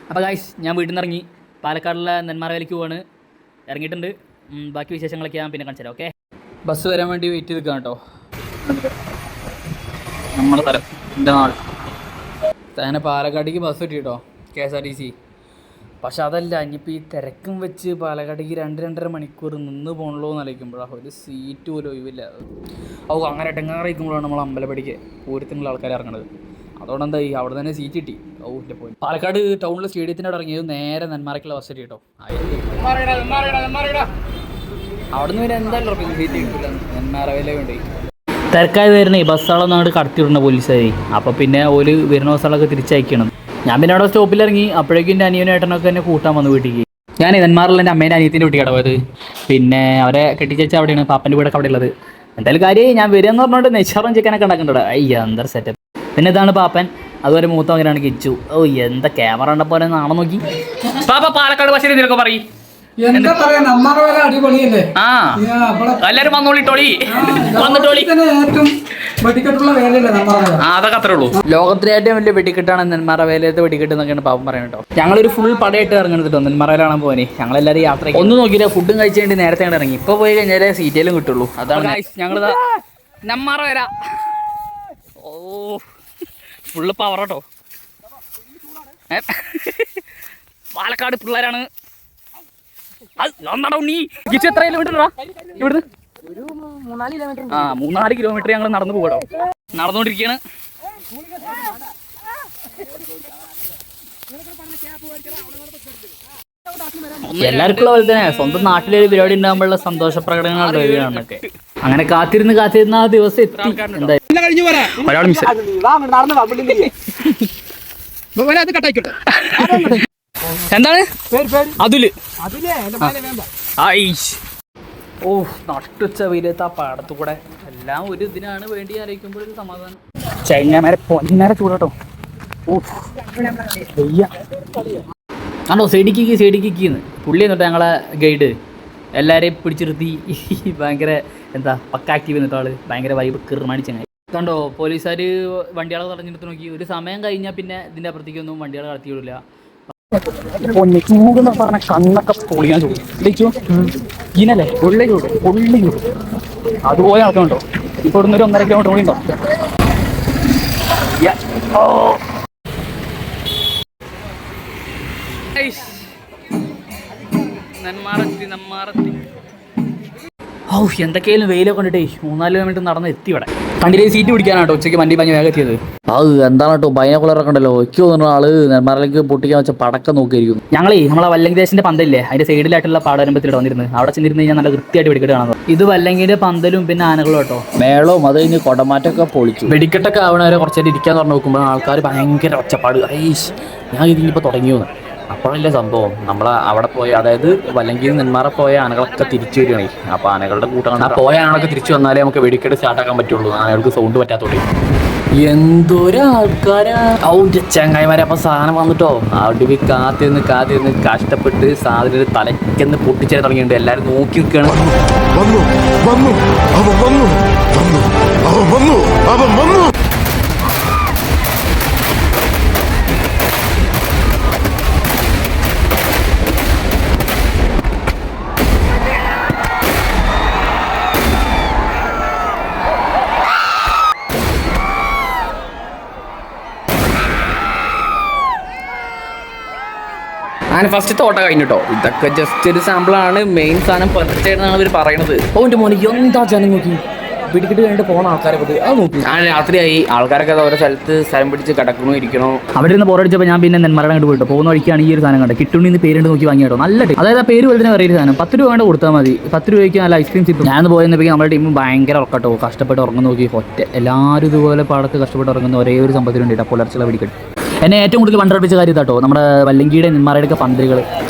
അപ്പോൾ ഗൈസ് ഞാൻ വീട്ടിൽ നിന്ന് ഇറങ്ങി പാലക്കാടുള്ള നെന്മാറയിലേക്ക് പോവാണ്. ഇറങ്ങിയിട്ടുണ്ട്. ബാക്കി വിശേഷങ്ങളൊക്കെ ഞാൻ പിന്നെ കാണിച്ചു തരാം. ഓക്കെ, ബസ് വരാൻ വേണ്ടി വെയിറ്റ് ചെയ്ത് നിൽക്കാം കേട്ടോ. നമ്മുടെ സ്ഥലം എൻ്റെ നാട് അങ്ങനെ പാലക്കാടേക്ക് ബസ് കിട്ടി കേട്ടോ, KSRTC. പക്ഷെ അതല്ല, ഇനിയിപ്പോൾ ഈ തിരക്കും വെച്ച് പാലക്കാടേക്ക് 2-2.5 മണിക്കൂർ നിന്ന് പോകണല്ലോ എന്ന് ആലോചിക്കുമ്പോഴാണ് ഒരു സീറ്റ് പോലും ഒഴിവില്ല. അങ്ങനെ എട്ടങ്ങാറിയിക്കുമ്പോഴാണ് നമ്മൾ അമ്പലപ്പടിക്ക് പൂരത്തിനുള്ള ആൾക്കാർ ഇറങ്ങണത്. അതുകൊണ്ട് എന്തായി, അവിടെ തന്നെ സീറ്റ് കിട്ടി. എൻ്റെ പോയി പാലക്കാട് ടൗണിലെ സ്റ്റേഡിയത്തിൻ്റെ അവിടെ ഇറങ്ങിയത് നേരെ നെന്മാറയ്ക്കുള്ള ബസ് കിട്ടി കേട്ടോ. അവിടെ നിന്ന് പിന്നെ എന്തായാലും ഉറപ്പിക്കും സീറ്റ് കിട്ടില്ല, നെന്മാറയിലേ വേണ്ടി. തിരക്കായി വരുന്നേ ബസ്സുകളൊന്നും അങ്ങോട്ട് കടത്തിവിടണ പോലീസുകാരി. അപ്പോൾ പിന്നെ ഒരു വരുന്ന ബസ്സുകളൊക്കെ തിരിച്ചയക്കണം. ഞാൻ പിന്നെ അവിടെ സ്റ്റോപ്പിൽ ഇറങ്ങി. അപ്പോഴേക്കും എൻ്റെ അനിയനും ഏട്ടനൊക്കെ എന്നെ കൂട്ടാൻ വന്നു വീട്ടിലേക്ക്. ഞാൻ നെന്മാറിൽ എൻ്റെ അമ്മേൻ്റെ അനിയത്തിൻ്റെ വീട്ടിൽ പോയത്. പിന്നെ അവരെ കെട്ടിച്ചേച്ച അവിടെയാണ്, പാപ്പൻ്റെ വീടൊക്കെ അവിടെ ഉള്ളത്. എന്തായാലും കാര്യം ഞാൻ വരിക എന്ന് പറഞ്ഞുകൊണ്ട് നെയ്ച്ചോറും ചിക്കനൊക്കെ ഉണ്ടാക്കുന്നുണ്ട്. എന്താ സെറ്റപ്പ്. പിന്നെ ഇതാണ് പാപ്പൻ, അതുപോലെ മൂത്ത മകനാണ് കിച്ചു. എന്താ ക്യാമറ കണ്ടപ്പോൾ നാളെ നോക്കി. പാപ്പ പാലക്കാട് ഭാഷയിൽ ഇതിലൊക്കെ പറയും. എല്ലാരും വന്നോളിട്ടോളി, വന്നിട്ടോളി. അതൊക്കെ അത്രേ ഉള്ളൂ. ലോകത്തിലെ ഏറ്റവും വലിയ വെടിക്കെട്ടാണ് നെന്മാറ വേലയത്തെ വെടിക്കെട്ട് എന്നൊക്കെയാണ് പാപ്പൻ പറയുന്നത് കേട്ടോ. ഞങ്ങളൊരു ഫുൾ പടയായിട്ട് ഇറങ്ങുന്നത് കേട്ടോ, നെന്മാറയിലാണ് പോകാനേ. ഞങ്ങളെല്ലാവരും യാത്ര ഒന്നും നോക്കിയില്ല, ഫുഡും കഴിച്ചു വേണ്ടി നേരത്തെ അങ്ങോട്ട് ഇറങ്ങി. ഇപ്പോൾ പോയി കഴിഞ്ഞാലേ സീറ്റേലും കിട്ടുള്ളൂ. അതാണ് ഞങ്ങളിതാ നെന്മാറ വേല. ഫുള്ള് പവർ കേട്ടോ. പാലക്കാട് പിള്ളേരാണ്. എത്ര കിലോമീറ്ററാ ഇവിടുന്ന്? 3-4 കിലോമീറ്റർ ഞങ്ങൾ നടന്നു പോകട്ടോ. നടന്നുകൊണ്ടിരിക്കുകയാണ്. എല്ലാവർക്കും പോലെ തന്നെ സ്വന്തം നാട്ടിലൊരു പരിപാടി ഉണ്ടാകുമ്പോഴുള്ള സന്തോഷ പ്രകടനങ്ങളൊക്കെ. അങ്ങനെ കാത്തിരുന്ന് ആ ദിവസം എത്തി. എന്തായാലും ഒരാൾ മിസ്. എന്താണ് അതുല്? നട്ടുച്ച വെയിലത്ത് ആ പാടത്തു കൂടെ എല്ലാം ഒരു ഇതിനാണ് വേണ്ടി ആലോചിക്കുമ്പോഴൊരു സമാധാനം. ചൈനമാരെ പൊന്നേരെ ചൂടട്ടോ. ആണോ സൈഡിക്കിന്ന് പുള്ളി എന്നിട്ട് ഞങ്ങളെ ഗൈഡ് എല്ലാവരെയും പിടിച്ചിരുത്തി. ഭയങ്കര പക്ക ആക്റ്റീവ് എന്നിട്ട് ആള് ഭയങ്കര വൈബ് കിർമാണിച്ചങ്ങായി. കണ്ടോ പോലീസുകാർ വണ്ടികളെ തടഞ്ഞെടുത്ത് നോക്കി. ഒരു സമയം കഴിഞ്ഞാൽ പിന്നെ ഇതിൻ്റെ അപ്പുറത്തേക്കൊന്നും വണ്ടികളെ കടത്തി വിടില്ല. ചൂടെന്ന് പറഞ്ഞ കണ്ണൊക്കെ പൊളിയാൻ ചൂടിച്ചു ഇനല്ലേ പൊള്ളി ചൂട് അതുപോലെ നടക്കുന്നുണ്ടോ. ഇപ്പോൾ ഇവിടുന്ന് ഒരു 1.5 കിലോമീറ്റർ കൂടി ഉണ്ടോ. എന്തൊക്കെയായാലും വെയിലൊക്കെ കണ്ടിട്ടേ 3-4 കിലോമീറ്റർ നടന്ന് എത്തി. ഇവിടെ കണ്ടില്ലേ സീറ്റ് പിടിക്കാനാട്ടോ ഉച്ചയ്ക്ക് വണ്ടി വേഗം എത്തിയത്. എന്താണ് കേട്ടോ ബൈനോക്കുലറൊക്കെ ഉണ്ടല്ലോ. എനിക്ക് തോന്നുന്നു ആള് നെന്മാറയിലേക്ക് പൊട്ടിക്കാൻ വെച്ച പടക്കം നോക്കിയിരിക്കും. ഞങ്ങളേ നമ്മളെ വല്ലങ്കിദേശിന്റെ പന്തലില്ലേ, അതിന്റെ സൈഡിലായിട്ടുള്ള പാടാരംഭത്തിൽ വന്നിരുന്നു. അവിടെ ചെന്നിരുന്ന് കഴിഞ്ഞാൽ നല്ല വൃത്തിയായിട്ട് വെടിക്കെട്ട് കാണുന്നത്. ഇത് വല്ലങ്കിന്റെ പന്തലും പിന്നെ ആനകളും കേട്ടോ. മേളവും അത് കഴിഞ്ഞ് കൊടമാറ്റൊക്കെ പൊളിച്ചു. വെടിക്കെട്ടൊക്കെ ആവണവരെ കുറച്ചേരം ഇരിക്കാന്ന് പറഞ്ഞു നോക്കുമ്പോൾ ആൾക്കാർ ഭയങ്കര ഒച്ചപ്പാട്. ഞാൻ ഇതിനിപ്പോൾ തുടങ്ങിയെന്ന്. അപ്പോഴല്ലേ സംഭവം നമ്മൾ അവിടെ പോയി, അതായത് വല്ലങ്കിൽ നെന്മാറ പോയ ആനകളൊക്കെ തിരിച്ചു വരികയാണേ. അപ്പോൾ ആനകളുടെ കൂട്ടം പോയ ആനകളൊക്കെ തിരിച്ചു വന്നാലേ നമുക്ക് വെടിക്കെട്ട് സ്റ്റാർട്ടാക്കാൻ പറ്റുള്ളൂ. ആനകൾക്ക് സൗണ്ട് പറ്റാത്തോടെ എന്തോരാൾക്കാരാ. ചങ്ങായിമാരെ. അപ്പോൾ സാധനം വന്നിട്ടോ. അവിടെ കാത്തിരുന്ന് കഷ്ടപ്പെട്ട് സാധനം തലയ്ക്കെന്ന് പൊട്ടിച്ചേ തുടങ്ങിയിട്ടുണ്ട്. എല്ലാവരും നോക്കി നിൽക്കുകയാണ്. അങ്ങനെ ഫസ്റ്റ് തോട്ട കഴിഞ്ഞിട്ടോ. ഇതൊക്കെ ജസ്റ്റ് ഒരു സാമ്പിളാണ്. മെയിൻ സാധനം പെർഫെക്റ്റായിട്ടാണ് അവർ പറയണത്. ഓൻ്റെ മോനെ എന്താ ജനം നോക്കി പിടിക്കിട്ട് കഴിഞ്ഞിട്ട് പോകുന്ന ആൾക്കാരെ പറ്റി അത് നോക്കി. രാത്രിയായി. ആൾക്കാരൊക്കെ ഓരോ സ്ഥലം പിടിച്ച് കിടക്കണോ ഇരിക്കണോ. അവിടെ നിന്ന് ബോറടിച്ചപ്പോൾ ഞാൻ പിന്നെ നെന്മാറ കണ്ട് പോയിട്ടോ. പോകുന്ന വഴിക്കാണ് ഈ ഒരു സാധനം കണ്ടത്. കിട്ടുണ്ണിന്ന് പേരുണ്ട് നോക്കി വാങ്ങിയോ. നല്ല ടീം. അതായത് ആ പേര് പോലെ തന്നെ പറയുന്ന സാധനം 10 രൂപ കൊണ്ട് കൊടുത്താൽ മതി. 10 രൂപയ്ക്ക് നല്ല ഐസ്ക്രീം സിപ്പ്. ഞാൻ പോയെന്നപ്പോൾ നമ്മുടെ ടീം ഭയങ്കര ഉറക്കട്ടോ. കഷ്ടപ്പെട്ട് ഉറങ്ങുന്ന നോക്കി ഒറ്റ എല്ലാവരും ഇതുപോലെ പാടത്ത് കഷ്ടപ്പെട്ട് ഉറങ്ങുന്ന ഒരേ ഒരു സംഭവത്തിന് വേണ്ടിയിട്ട് പുലർച്ചെയുള്ള വെടിക്കെട്ട്. എന്നെ ഏറ്റവും കൂടുതൽ വണ്ടർപ്പിച്ച കാര്യം കേട്ടോ നമ്മുടെ വല്ലങ്കിയുടെ നെന്മാറയുടെയൊക്കെ പന്തലുകൾ.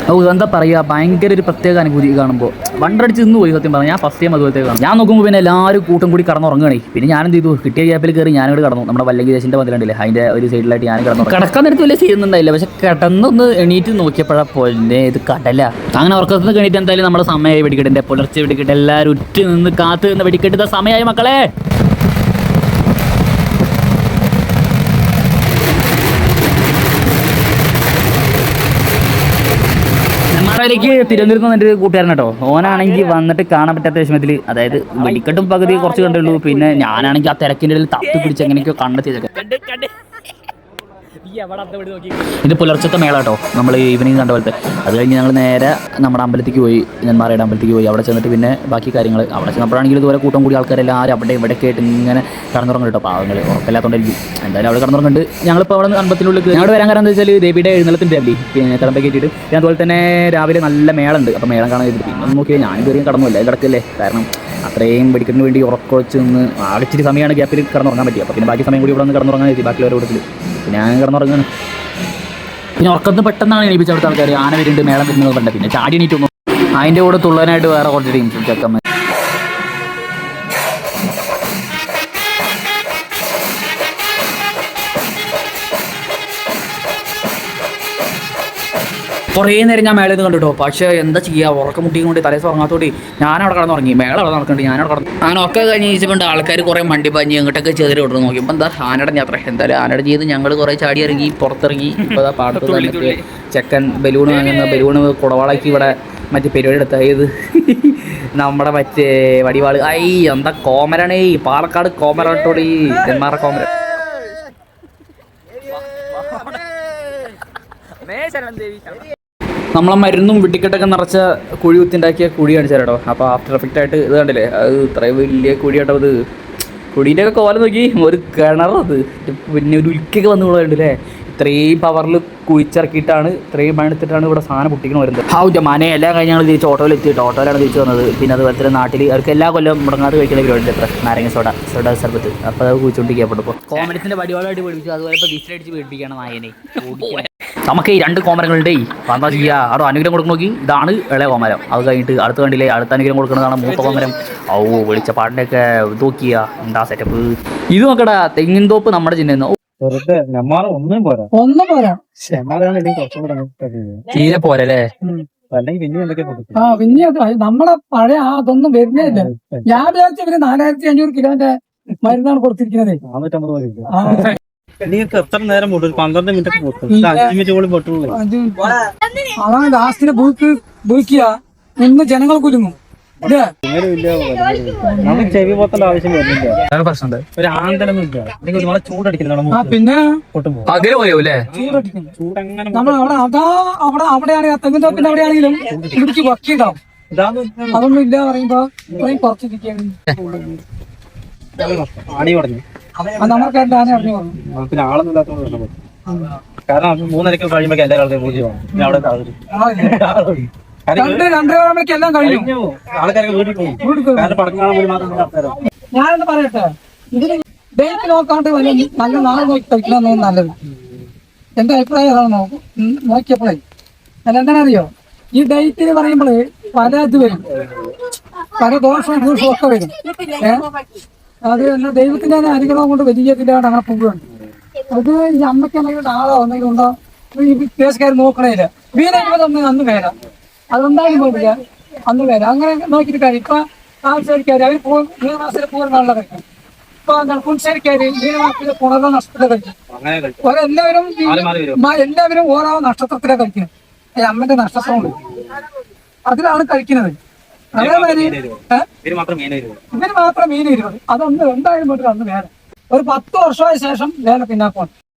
എന്താ പറയുക, ഭയങ്കര ഒരു പ്രത്യേക അനുഭൂതി കാണുമ്പോൾ വണ്ടടിച്ച് നിന്ന് പോയി. സത്യം പറഞ്ഞാൽ ഞാൻ ഫസ്റ്റ് ടൈം അതുപോലത്തെ കാണും. ഞാൻ നോക്കുമ്പോൾ പിന്നെ എല്ലാവരും കൂട്ടം കൂടി കടന്നുറങ്ങുകയാണേ. പിന്നെ ഞാൻ എന്ത് ചെയ്തു, കിട്ടിയ ഗ്യാപ്പിൽ കയറി ഞാനിവിടെ കടന്നു. നമ്മുടെ വല്ലങ്കി ദേശിൻ്റെ പന്തലുണ്ടല്ലേ, അതിൻ്റെ ഒരു സൈഡിലായിട്ട് ഞാൻ കിടന്നു. കിടക്കാൻ നേരത്ത് വലിയ ചെയ്യുന്നുണ്ടായില്ല, പക്ഷെ കിടന്നൊന്ന് എണീറ്റ് നോക്കിയപ്പോഴാ പോലെ ഇത് കടല. അങ്ങനെ ഉറക്കത്തിൽ നിന്ന് എണീറ്റ് എന്തായാലും നമ്മുടെ സമയമായി വെടിക്കെട്ടിൻ്റെ പുലർച്ചെ വെടിക്കെട്ട്. എല്ലാവരും ഉറ്റ് നിന്ന് കാത്ത് നിന്ന് വെടിക്കെട്ടുന്ന സമയമായി മക്കളെ. എനിക്ക് തിരുവനന്തപുരത്ത് വന്നിട്ട് കൂട്ടുകാരൻ കേട്ടോ. ഓനാണെങ്കിൽ വന്നിട്ട് കാണാൻ പറ്റാത്ത വിഷമത്തിൽ, അതായത് വെടിക്കെട്ടും പകുതി കുറച്ച് കണ്ടുള്ളൂ. പിന്നെ ഞാനാണെങ്കിൽ ആ തിരക്കിൻ്റെ ഇടയിൽ തപ്പി പിടിച്ച് എങ്ങനെയൊക്കെയോ കണ്ടെത്തിയതൊക്കെ. ഇത് പുലർച്ചത്തെ മേള കേട്ടോ, നമ്മൾ ഈവനിങ് കണ്ട പോലത്തെ. അത് കഴിഞ്ഞ് ഞങ്ങൾ നേരെ നമ്മുടെ അമ്പലത്തേക്ക് പോയി, നെന്മാറയുടെ അമ്പലത്തേക്ക് പോയി. അവിടെ ചെന്നിട്ട് പിന്നെ ബാക്കി കാര്യങ്ങൾ അവിടെ ചെന്നപ്പോഴാണെങ്കിൽ ഇതുപോലെ കൂട്ടം കൂടി ആൾക്കാരെല്ലാവരും അവിടെ ഇവിടെയൊക്കെ ആയിട്ട് ഇങ്ങനെ കടന്നുറങ്ങും കേട്ടോ. പാവങ്ങൾ ഉറപ്പില്ലാത്തതുകൊണ്ടായിരിക്കും എന്തായാലും അവിടെ കടന്നുറങ്ങുന്നുണ്ട്. ഞങ്ങളിപ്പോൾ അവിടെ അമ്പലത്തിനുള്ളിൽ ഞങ്ങൾ വരാൻ കാരണം എന്താ വെച്ചാൽ ദേവിയുടെ എഴുന്നള്ളത്തിൻ്റെ അല്ലേ, പിന്നെ തിളമ്പ കയറ്റിയിട്ട്. പിന്നെ അതുപോലെ തന്നെ രാവിലെ നല്ല മേളുണ്ട്. അപ്പോൾ മേളം കാണാൻ ചെയ്തിട്ട് പിന്നെ നോക്കിയാൽ ഞാൻ കയറിയും കടന്നുമില്ല, കിടക്കല്ലേ. കാരണം അത്രയും വെടിക്കെട്ടിന് വേണ്ടി ഉറക്കൊഴിച്ച് നിന്ന് ആകച്ചിരി സമയമാണ് ഗ്യാപ്പിൽ കിടന്നുറങ്ങാൻ പറ്റി. അപ്പോൾ പിന്നെ ബാക്കി സമയം കൂടി ഇവിടെ നിന്ന് കിടന്നുറങ്ങാൻ പറ്റി ബാക്കിയുള്ളവരുടെ കൂട്ടത്തിൽ. പിന്നെ ഞാൻ കിടന്നുറങ്ങാണ്. പിന്നെ ഉറക്കത്ത് പെട്ടെന്നാണ് എണീപ്പിച്ച അവിടുത്തെ ആൾക്കാർ ആന വരുന്നുണ്ട് മേളം വരുന്നത് കണ്ട. പിന്നെ ചാടി എണീറ്റൊന്നും അതിൻ്റെ കൂടെ തുള്ളാനായിട്ട് വേറെ കുറച്ച് ടീംസ് ചെക്കന്മാർ. കുറേ നേരം ഞാൻ മേളയിൽ നിന്ന് കണ്ടിട്ടോ. പക്ഷേ എന്താ ചെയ്യുക, ഉറക്കം മുട്ടിയും കൊണ്ട് തലേസ് ഉറങ്ങാത്തോടി ഞാനവിടെ കിടന്നുറങ്ങി. മേള അവിടെ നടക്കുന്നുണ്ട്, ഞാനവിടെ കിടന്നു. അങ്ങനെ ഒക്കെ കഴിഞ്ഞ് ചോദിച്ചപ്പോൾ ആൾക്കാർ കുറേ മണ്ടി പാഞ്ഞ് ഇങ്ങോട്ടൊക്കെ ചെറിയ വിട്ടു നോക്കിയപ്പോൾ എന്താ ആനയുടെ യാത്ര. എന്തായാലും ആനയുടെ ചെയ്ത് ഞങ്ങൾ കുറേ ചാടി ഇറങ്ങി പുറത്തിറങ്ങി. ഇപ്പോൾ പാട്ട് ചെക്കൻ ബലൂൺ വാങ്ങുന്ന ബലൂണ് കുടവാളാക്കി ഇവിടെ മറ്റേ പരിപാടി എടുത്ത ഏത് നമ്മുടെ മറ്റേ വടിവാള്. ഐ എന്താ കോമരാണേ, പാലക്കാട് കോമരോട്ടോടി, നെന്മാറ കോമര. നമ്മളെ മരുന്നും വെട്ടിക്കെട്ടൊക്കെ നിറച്ച കുഴി കുത്തിണ്ടാക്കിയ കുഴി കാണിച്ചു തരാട്ടോ. അപ്പോൾ ആഫ്റ്റർ എഫക്റ്റ് ആയിട്ട് ഇത് കണ്ടില്ലേ, അത് ഇത്രയും വലിയ കുഴിയാട്ടോ. അത് കുഴീൻ്റെ ഒക്കെ കോലം നോക്കി, ഒരു കിണറത് പിന്നെ ഒരു ഉൽക്കൊക്കെ വന്നു കൊണ്ടുണ്ടല്ലേ. ഇത്രയും പവറിൽ കുഴിച്ചിറക്കിയിട്ടാണ്, ഇത്രയും പണിയെടുത്തിട്ടാണ് ഇവിടെ സാധനം പൊട്ടിക്കണം വരുന്നത്. ഹാവുൻ്റെ മനെ എല്ലാം കഴിഞ്ഞ് ഞങ്ങൾ തിരിച്ച് ഓട്ടോയിൽ എത്തിയിട്ട് ഓട്ടോയിലാണ് തിരിച്ച് വന്നത്. പിന്നെ അതുപോലെ തന്നെ നാട്ടിൽ അവർക്ക് എല്ലാ കൊല്ലം മുടങ്ങാതെ കഴിക്കുന്ന പരിപാടിയുണ്ട്, നാരങ്ങ സോഡ സർബത്ത്. അപ്പോൾ അത് കുഴിച്ചുകൊണ്ടിരിക്കപ്പെട്ടപ്പോൾ കോമരത്തിൻ്റെ വടിവാളായിട്ട് പഠിപ്പിച്ചു. അതുപോലെ ഇപ്പോൾ വിസിലടിച്ച് പേടിപ്പിക്കുകയാണ് നായനെ. നമുക്ക് ഈ 2 കോമരങ്ങളുണ്ടേ, എന്താ ചെയ്യുക, അവിടെ അനുഗ്രഹം കൊടുക്കണം. നോക്കി ഇതാണ് ഇളയ കോമരം. അത് കഴിഞ്ഞിട്ട് അടുത്ത കണ്ടില്ലേ, അടുത്ത അനുഗ്രഹം കൊടുക്കുന്നതാണ് മൂത്ത കോമരം. ഔ വിളിച്ച പാട്ടിൻ്റെയൊക്കെ ഇത് എന്താ സെറ്റപ്പ്. ഇത് നോക്കടാ, തെങ്ങിൻ തോപ്പ് നമ്മുടെ ചിഹ്നം. ഒന്നും പോരാ തീരെ പോരല്ലേ. പിന്നെ നമ്മളെ പഴയ അതൊന്നും വരുന്നേ ഇല്ല. ഞാൻ വിചാരിച്ച ഇവര് 4500 കിലോന്റെ മരുന്നാണ് കൊടുത്തിരിക്കുന്നത്. എത്ര നേരം പോട്ടും 12 മിനിറ്റ് പോട്ടും 5 മിനിറ്റ് പോലും പൊട്ടുള്ളൂ. അതാണ് ലാസ്റ്റിന് ബൂക്കുക നിന്ന് ജനങ്ങൾ കുലുങ്ങും. നമുക്ക് ചെവി പോത്തേണ്ട ആവശ്യം വരുന്നില്ല. പ്രശ്നമുണ്ട്, ഒരു ആന്തലൊന്നും ഇല്ല. ഒരുപാട് ചൂടടിക്കുന്ന പിന്നെ ചൂടടിക്കും. നമ്മൾ അവിടെയാണ് തെങ്ങിൻ തോപ്പിന്റെ അവിടെയാണെങ്കിലും ഇവിടേക്ക് വക്കിണ്ടാവും. അതൊന്നും ഇല്ല പറയുമ്പോ കുറച്ചിരിക്കുകയാണ്. ആണി പറഞ്ഞു നമുക്ക് എന്റെ ആന അറിഞ്ഞു പോകും. പിന്നെ ആളൊന്നും ഇല്ലാത്ത കാരണം 3:30 കഴിയുമ്പോ എല്ലാ ആൾക്കാർ പൂജ പോകും. അവിടെ 2:30 എല്ലാം കഴിഞ്ഞു. ആൾക്കാരൊക്കെ വീട്ടിൽ പോകും. പടക്കം കാണാൻ വേണ്ടി മാത്രം. ഞാനെന്ന് പറയട്ടെ, ഇതിന് ഡേറ്റ് നോക്കാണ്ട് നല്ല നാളെ നോക്കി കഴിക്കണമെന്ന് നല്ലത്. എന്റെ അഭിപ്രായം അതാണ്. നോക്കിയപ്പോഴേ എന്താണെന്നറിയോ, ഈ ഡേറ്റിന് പറയുമ്പോഴേ പല ഇത് വരും, പല ദോഷവും ദൂഷവും ഒക്കെ വരും. അത് എന്നാ ദൈവത്തിന്റെ അനുഗ്രഹം കൊണ്ട് വലിയ ഇതിലാണ് അങ്ങനെ പോവുകയാണ്. അത് ഈ അമ്മയ്ക്ക് എന്തെങ്കിലും ആളോ എന്തെങ്കിലും ഉണ്ടോ ഈ കേസുകാർ നോക്കണേയില്ല. വീരൊന്നും അന്ന് വരാം, അതെന്തായാലും പോകില്ല, അന്ന് വരാം. അങ്ങനെ നോക്കിയിട്ട് കാര്യം. ഇപ്പൊ ആൾശ്ശേരിക്കാർ അവർ മീനമാസത്തിലെ പൂർണ്ണമുള്ള കഴിക്കും. ഇപ്പൊ എന്താണ് പുൻശ്ശേരിക്കാർ മീനമാസത്തിലെ പുണർന്ന നക്ഷത്രത്തിലെ കഴിക്കും. എല്ലാവരും ഓരോ നക്ഷത്രത്തിലെ കഴിക്കുന്നത്. ഈ അമ്മന്റെ നക്ഷത്രമുണ്ട്, അതിലാണ് കഴിക്കുന്നത്. അതേമാതിരി ഇവര് മാത്രം മീൻ വരുന്നത്. അതൊന്ന് എന്തായാലും പോയിട്ട് അന്ന് വേല ഒരു 10 വർഷമായ ശേഷം വേല പിന്നാക്കമാണ്.